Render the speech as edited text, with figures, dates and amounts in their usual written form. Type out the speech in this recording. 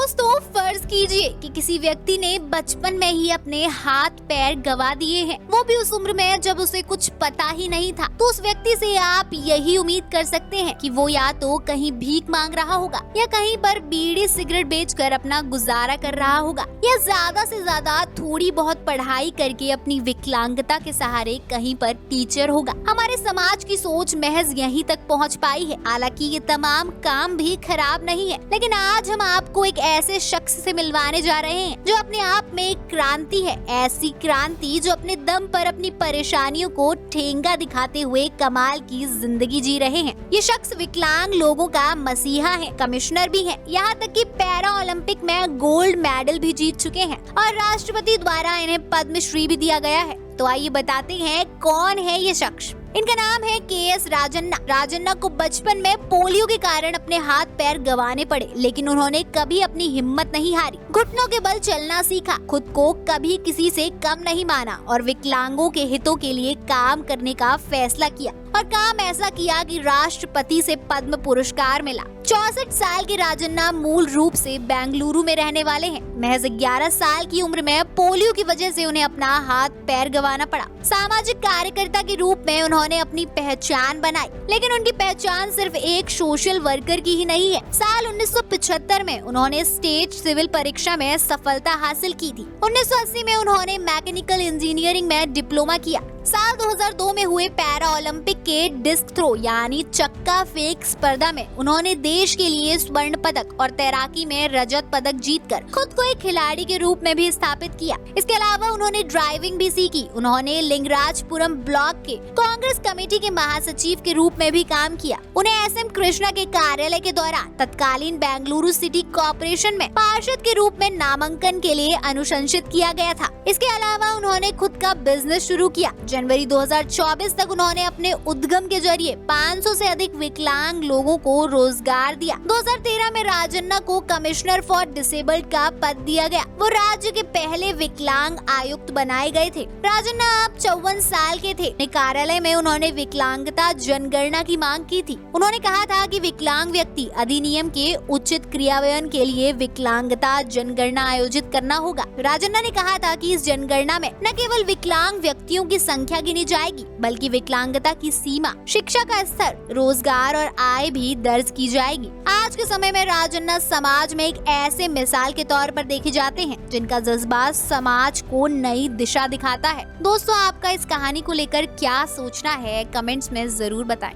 दोस्तों फर्ज कीजिए कि किसी व्यक्ति ने बचपन में ही अपने हाथ पैर गवा दिए हैं, वो भी उस उम्र में जब उसे कुछ पता ही नहीं था। तो उस व्यक्ति से आप यही उम्मीद कर सकते हैं कि वो या तो कहीं भीख मांग रहा होगा या कहीं पर बीड़ी सिगरेट बेचकर अपना गुजारा कर रहा होगा या ज्यादा से ज्यादा थोड़ी बहुत पढ़ाई करके अपनी विकलांगता के सहारे कहीं पर टीचर होगा। हमारे समाज की सोच महज यहीं तक पहुंच पाई है। हालांकि ये तमाम काम भी खराब नहीं है, लेकिन आज हम आपको एक ऐसे शख्स से मिलवाने जा रहे हैं जो अपने आप में एक क्रांति है। ऐसी क्रांति जो अपने दम पर अपनी परेशानियों को ठेंगा दिखाते हुए कमाल की जिंदगी जी रहे हैं। ये शख्स विकलांग लोगों का मसीहा है, कमिश्नर भी है, यहाँ तक कि पैरा ओलंपिक में गोल्ड मेडल भी जीत चुके हैं और राष्ट्रपति द्वारा इन्हें पद्मश्री भी दिया गया है। तो आइए बताते हैं कौन है ये शख्स। इनका नाम है के.एस. राजन्ना। राजन्ना को बचपन में पोलियो के कारण अपने हाथ पैर गंवाने पड़े, लेकिन उन्होंने कभी अपनी हिम्मत नहीं हारी। घुटनों के बल चलना सीखा, खुद को कभी किसी से कम नहीं माना और विकलांगों के हितों के लिए काम करने का फैसला किया और काम ऐसा किया कि राष्ट्रपति से पद्म पुरस्कार मिला। 64 साल के राजन्ना मूल रूप से बेंगलुरु में रहने वाले हैं। महज 11 साल की उम्र में पोलियो की वजह से उन्हें अपना हाथ पैर गंवाना पड़ा। सामाजिक कार्यकर्ता के रूप में उन्होंने अपनी पहचान बनाई, लेकिन उनकी पहचान सिर्फ एक सोशल वर्कर की ही नहीं है। साल 1975 में उन्होंने स्टेट सिविल परीक्षा में सफलता हासिल की थी। 1980 में उन्होंने मैकेनिकल इंजीनियरिंग में डिप्लोमा किया। साल 2002 में हुए पैरा ओलंपिक के डिस्क थ्रो यानी चक्का फेंक स्पर्धा में उन्होंने देश के लिए स्वर्ण पदक और तैराकी में रजत पदक जीतकर खुद को एक खिलाड़ी के रूप में भी स्थापित किया। इसके अलावा उन्होंने ड्राइविंग भी सीखी। उन्होंने लिंगराजपुरम ब्लॉक के कांग्रेस कमेटी के महासचिव के रूप में भी काम किया। उन्हें एस.एम. कृष्णा के कार्यालय के दौरान तत्कालीन बेंगलुरु सिटी कॉर्पोरेशन में पार्षद के रूप में नामांकन के लिए अनुशंसित किया गया था। इसके अलावा उन्होंने खुद का बिजनेस शुरू किया। जनवरी 2024 तक उन्होंने अपने उद्यम के जरिए 500 से अधिक विकलांग लोगों को रोजगार दिया। 2013 में राजन्ना को कमिश्नर फॉर डिसेबल्ड का पद दिया गया। वो राज्य के पहले विकलांग आयुक्त बनाए गए थे। राजन्ना अब 54 साल के थे। कार्यालय में उन्होंने विकलांगता जनगणना की मांग की थी। उन्होंने कहा था कि विकलांग व्यक्ति अधिनियम के उचित क्रियान्वयन के लिए विकलांगता जनगणना आयोजित करना होगा। राजन्ना ने कहा था कि इस जनगणना में न केवल विकलांग व्यक्तियों की संख्या गिनी जाएगी, बल्कि विकलांगता की सीमा, शिक्षा का स्तर, रोजगार और आय भी दर्ज की जाएगी। आज के समय में राजन्ना समाज में एक ऐसे मिसाल के तौर पर देखे जाते हैं जिनका जज्बा समाज को नई दिशा दिखाता है। दोस्तों, आपका इस कहानी को लेकर क्या सोचना है, कमेंट्स में जरूर बताएं।